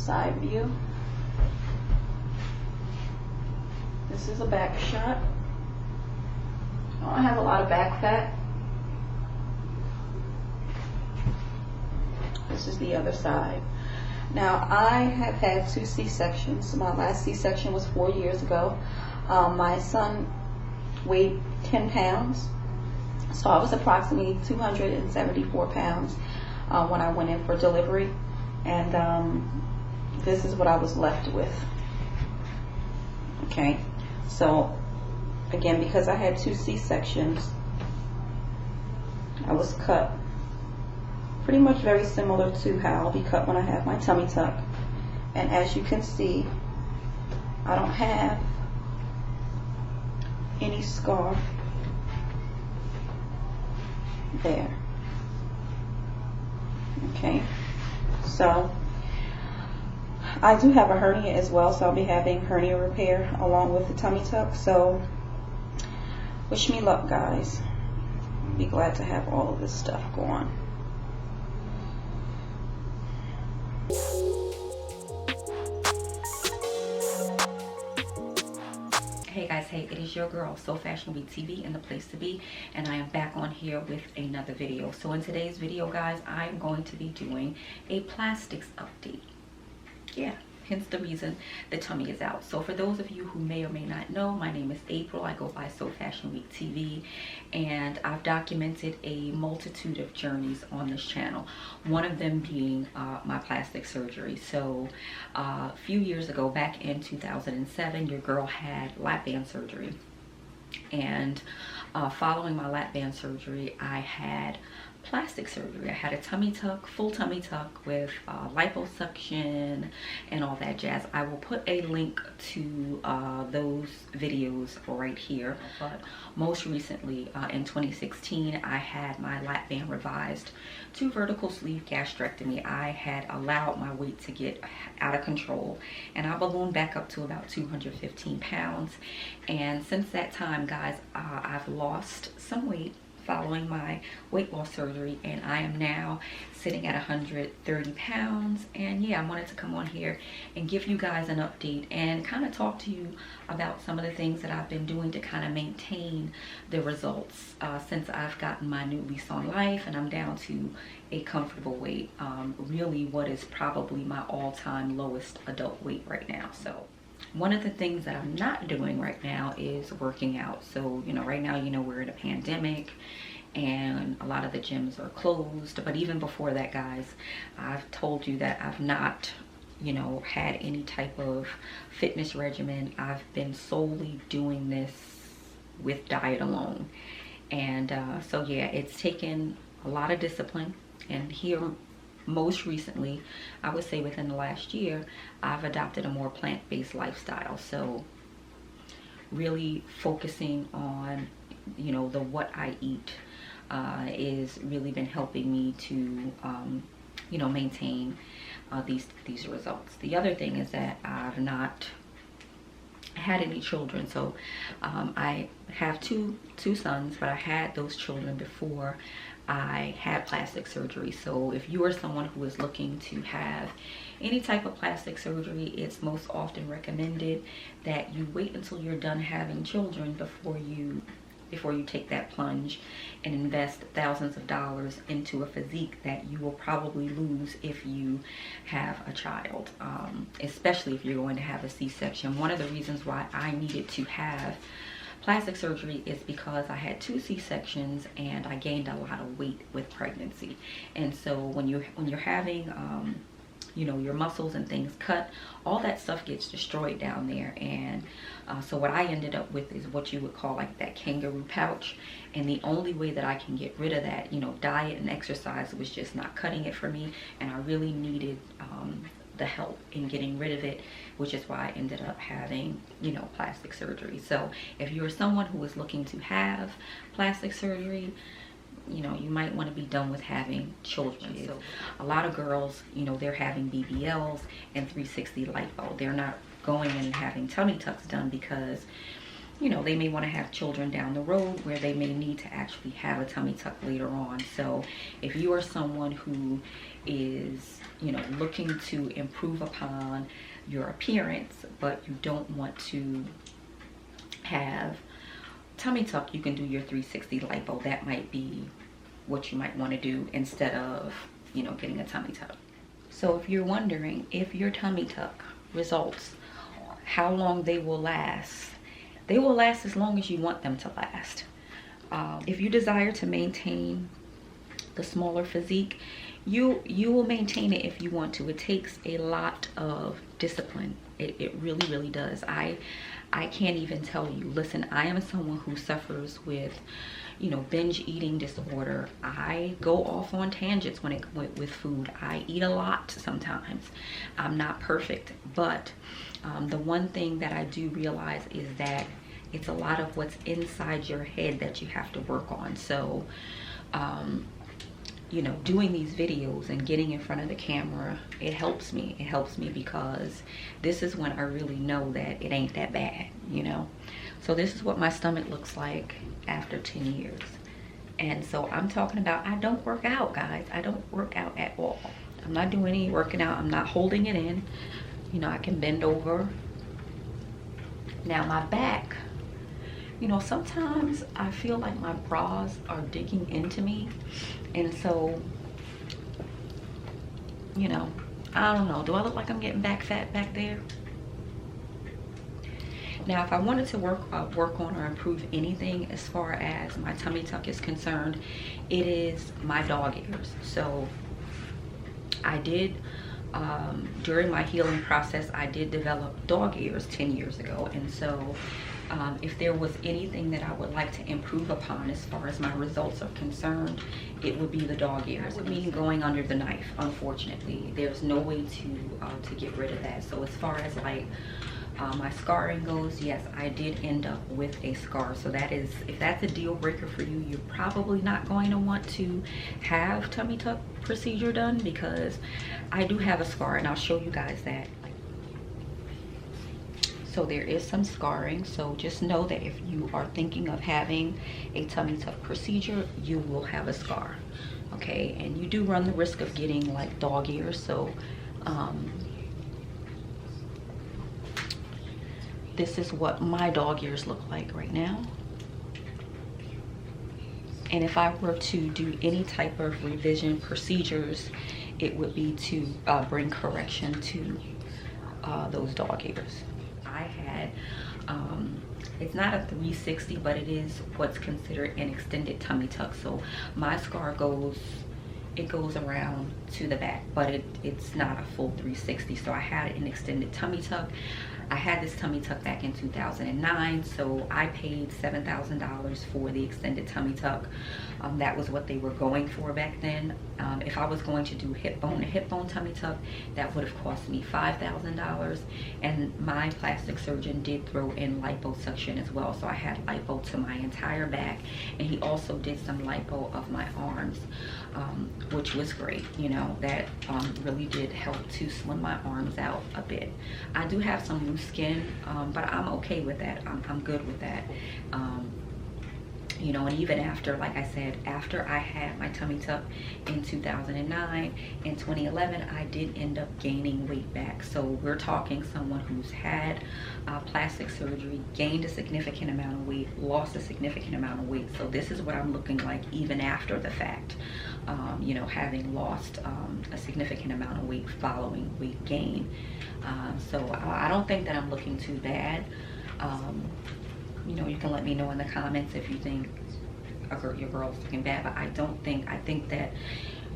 side view. This is a back shot. I don't have a lot of back fat. This is the other side. Now, I have had 2 C-sections. My last C-section was 4 years ago. My son weighed 10 pounds. So I was approximately 274 pounds when I went in for delivery. And this is what I was left with. Okay. So, again, because I had 2 C-sections, I was cut pretty much very similar to how I'll be cut when I have my tummy tuck. And as you can see, I don't have any scar there. Okay, so I do have a hernia as well, so I'll be having hernia repair along with the tummy tuck. So wish me luck, guys. Be glad to have all of this stuff go on. Hey guys, hey, it is your girl, So Fashion Week TV, and the place to be, and I am back on here with another video. So in today's video, guys, I am going to be doing a plastics update. Yeah, hence the reason the tummy is out. So for those of you who may or may not know, my name is April. I go by So Fashion Week TV, and I've documented a multitude of journeys on this channel, one of them being my plastic surgery. So a few years ago, back in 2007, your girl had lap band surgery, and following my lap band surgery, I had plastic surgery. I had a tummy tuck, full tummy tuck with liposuction and all that jazz. I will put a link to those videos right here. But most recently, in 2016, I had my lap band revised to vertical sleeve gastrectomy. I had allowed my weight to get out of control, and I ballooned back up to about 215 pounds. And since that time, guys, I've lost some weight following my weight loss surgery, and I am now sitting at 130 pounds. And yeah, I wanted to come on here and give you guys an update and kind of talk to you about some of the things that I've been doing to kind of maintain the results since I've gotten my new lease on life, and I'm down to a comfortable weight, really what is probably my all-time lowest adult weight right now. So one of the things that I'm not doing right now is working out. So, you know, right now, you know, we're in a pandemic and a lot of the gyms are closed. But even before that, guys, I've told you that I've not, you know, had any type of fitness regimen. I've been solely doing this with diet alone. And so, yeah, it's taken a lot of discipline. And here, most recently, I would say within the last year, I've adopted a more plant-based lifestyle. So really focusing on, you know, the what I eat is really been helping me to, you know, maintain these results. The other thing is that I've not had any children. So I have two sons, but I had those children before I had plastic surgery. So if you are someone who is looking to have any type of plastic surgery, it's most often recommended that you wait until you're done having children before you take that plunge and invest thousands of dollars into a physique that you will probably lose if you have a child, especially if you're going to have a C-section. One of the reasons why I needed to have plastic surgery is because I had 2 C-sections and I gained a lot of weight with pregnancy. And so when you're having you know, your muscles and things cut, all that stuff gets destroyed down there. And so what I ended up with is what you would call like that kangaroo pouch. And the only way that I can get rid of that, you know, diet and exercise was just not cutting it for me. And I really needed the help in getting rid of it, which is why I ended up having, you know, plastic surgery. So if you're someone who is looking to have plastic surgery, you know, you might want to be done with having children. So a lot of girls, you know, they're having BBLs and 360 lipo. They're not going in and having tummy tucks done because, you know, they may want to have children down the road where they may need to actually have a tummy tuck later on. So if you are someone who is, you know, looking to improve upon your appearance, but you don't want to have tummy tuck, you can do your 360 lipo. That might be what you might want to do instead of, you know, getting a tummy tuck. So if you're wondering if your tummy tuck results, how long they will last as long as you want them to last. If you desire to maintain the smaller physique, you will maintain it if you want to. It takes a lot of discipline. It really does. I can't even tell you. Listen, I am someone who suffers with, you know, binge eating disorder. I go off on tangents with food. I eat a lot sometimes. I'm not perfect, but the one thing that I do realize is that it's a lot of what's inside your head that you have to work on. So, you know, doing these videos and getting in front of the camera, it helps me. It helps me because this is when I really know that it ain't that bad, you know. So this is what my stomach looks like after 10 years. And so I'm talking about, I don't work out, guys. I don't work out at all. I'm not doing any working out. I'm not holding it in. You know, I can bend over. Now my back, you know, sometimes I feel like my bras are digging into me. And so, you know, I don't know. Do I look like I'm getting back fat back there? Now, if I wanted to work on or improve anything as far as my tummy tuck is concerned, it is my dog ears. So I did, during my healing process, I did develop dog ears 10 years ago. And so if there was anything that I would like to improve upon as far as my results are concerned, it would be the dog ears. It would mean going under the knife, unfortunately. There's no way to get rid of that. So as far as like my scarring goes, yes, I did end up with a scar. So that is, if that's a deal breaker for you, you're probably not going to want to have tummy tuck procedure done, because I do have a scar and I'll show you guys that. So there is some scarring, so just know that if you are thinking of having a tummy tuck procedure, you will have a scar, okay? And you do run the risk of getting like dog ears. So this is what my dog ears look like right now. And if I were to do any type of revision procedures, it would be to bring correction to those dog ears. I had, it's not a 360, but it is what's considered an extended tummy tuck. So my scar goes around to the back, but it's not a full 360. So I had an extended tummy tuck. I had this tummy tuck back in 2009, so I paid $7,000 for the extended tummy tuck. That was what they were going for back then. If I was going to do hip bone to hip bone tummy tuck, that would have cost me $5,000. And my plastic surgeon did throw in liposuction as well. So I had lipo to my entire back, and he also did some lipo of my arms, which was great. You know, that really did help to slim my arms out a bit. I do have some loose skin, but I'm okay with that. I'm good with that. You know, and even after, like I said, after I had my tummy tuck in 2009, in 2011, I did end up gaining weight back. So we're talking someone who's had plastic surgery, gained a significant amount of weight, lost a significant amount of weight. So this is what I'm looking like even after the fact, you know, having lost a significant amount of weight following weight gain. So I don't think that I'm looking too bad. You know, you can let me know in the comments if you think your girl's looking bad, but I think that,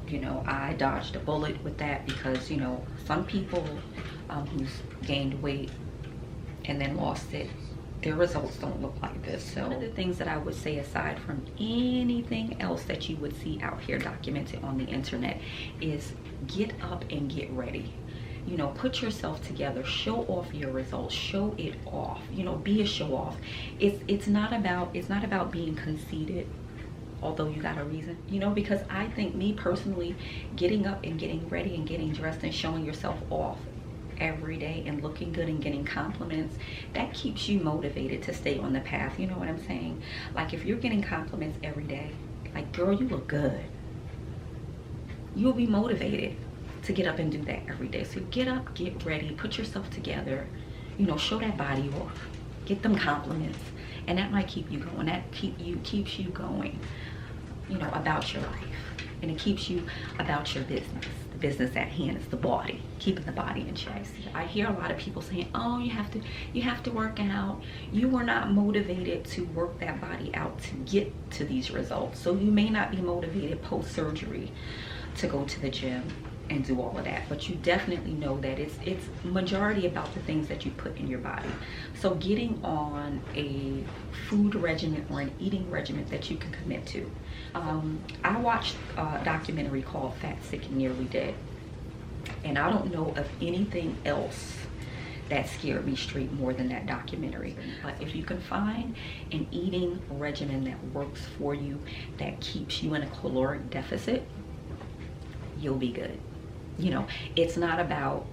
you know, I dodged a bullet with that, because, you know, some people who's gained weight and then lost it, their results don't look like this. So one of the things that I would say, aside from anything else that you would see out here documented on the internet, is get up and get ready. You know, put yourself together, show off your results, show it off, you know, be a show off. It's not about being conceited, although you got a reason, you know, because I think, me personally, getting up and getting ready and getting dressed and showing yourself off every day and looking good and getting compliments, that keeps you motivated to stay on the path. You know what I'm saying? Like, if you're getting compliments every day, like, girl, you look good. you'll be motivated to get up and do that every day. So get up, get ready, put yourself together, you know, show that body off, get them compliments, and that might keep you going. That keeps you going, you know, about your life, and it keeps you about your business. The business at hand is the body, keeping the body in check. I hear a lot of people saying, oh, you have to work out. You were not motivated to work that body out to get to these results. So you may not be motivated post-surgery to go to the gym and do all of that, but you definitely know that it's majority about the things that you put in your body. So getting on a food regimen or an eating regimen that you can commit to. I watched a documentary called Fat, Sick, and Nearly Dead, and I don't know of anything else that scared me straight more than that documentary. But if you can find an eating regimen that works for you, that keeps you in a caloric deficit, you'll be good. You know, it's not about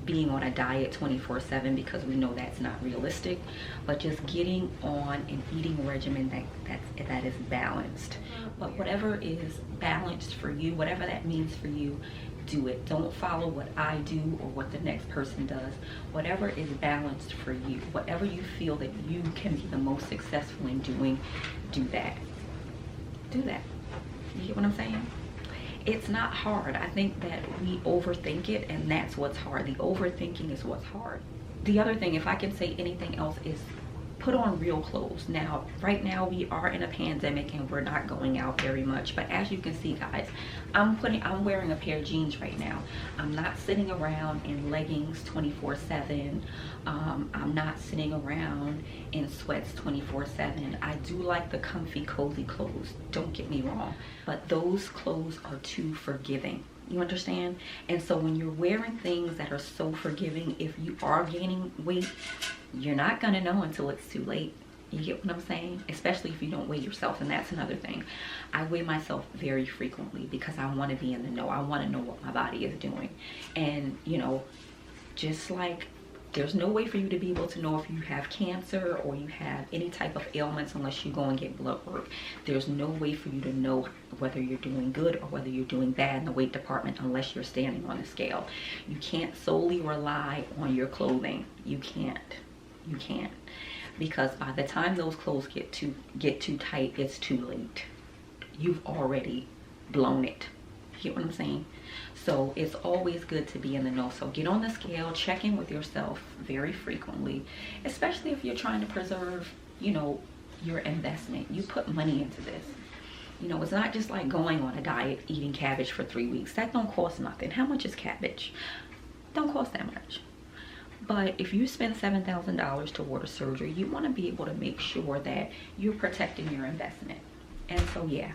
being on a diet 24/7, because we know that's not realistic, but just getting on an eating regimen that is balanced. But whatever is balanced for you, whatever that means for you, do it. Don't follow what I do or what the next person does. Whatever is balanced for you, whatever you feel that you can be the most successful in doing, do that. Do that. You get what I'm saying? It's not hard. I think that we overthink it, and that's what's hard. The overthinking is what's hard. The other thing, if I can say anything else, is put on real clothes. Now, right now we are in a pandemic and we're not going out very much, but as you can see, guys, I'm wearing a pair of jeans right now. I'm not sitting around in leggings 24/7. I'm not sitting around in sweats 24/7. I do like the comfy, cozy clothes, don't get me wrong, but those clothes are too forgiving. You understand? And so when you're wearing things that are so forgiving, if you are gaining weight, you're not gonna know until it's too late. You get what I'm saying? Especially if you don't weigh yourself, and that's another thing. I weigh myself very frequently because I want to be in the know. I want to know what my body is doing. And, you know, just like there's no way for you to be able to know if you have cancer or you have any type of ailments unless you go and get blood work. There's no way for you to know whether you're doing good or whether you're doing bad in the weight department unless you're standing on a scale. You can't solely rely on your clothing. You can't. You can't. Because by the time those clothes get too tight, it's too late. You've already blown it. You get what I'm saying? So it's always good to be in the know. So get on the scale, check in with yourself very frequently, especially if you're trying to preserve, you know, your investment. You put money into this. You know, it's not just like going on a diet, eating cabbage for 3 weeks. That don't cost nothing. How much is cabbage? Don't cost that much. But if you spend $7,000 toward a surgery, you want to be able to make sure that you're protecting your investment. And so, yeah,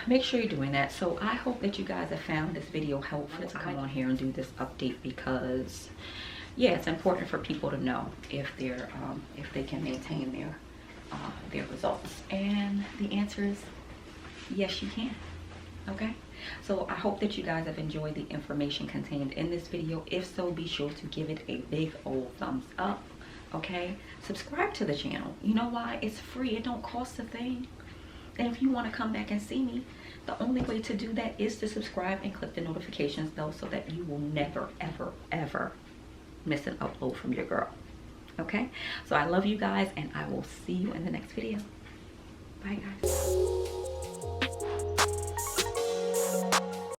make sure you're doing that. So I hope that you guys have found this video helpful to come on here and do this update, because yeah, it's important for people to know if they can maintain their results. And the answer is yes, you can. Okay, so I hope that you guys have enjoyed the information contained in this video. If so, be sure to give it a big old thumbs up. Okay, subscribe to the channel. You know why? It's free. It don't cost a thing. And if you want to come back and see me, the only way to do that is to subscribe and click the notifications bell so that you will never, ever, ever miss an upload from your girl. Okay, so I love you guys, and I will see you in the next video. Bye, guys.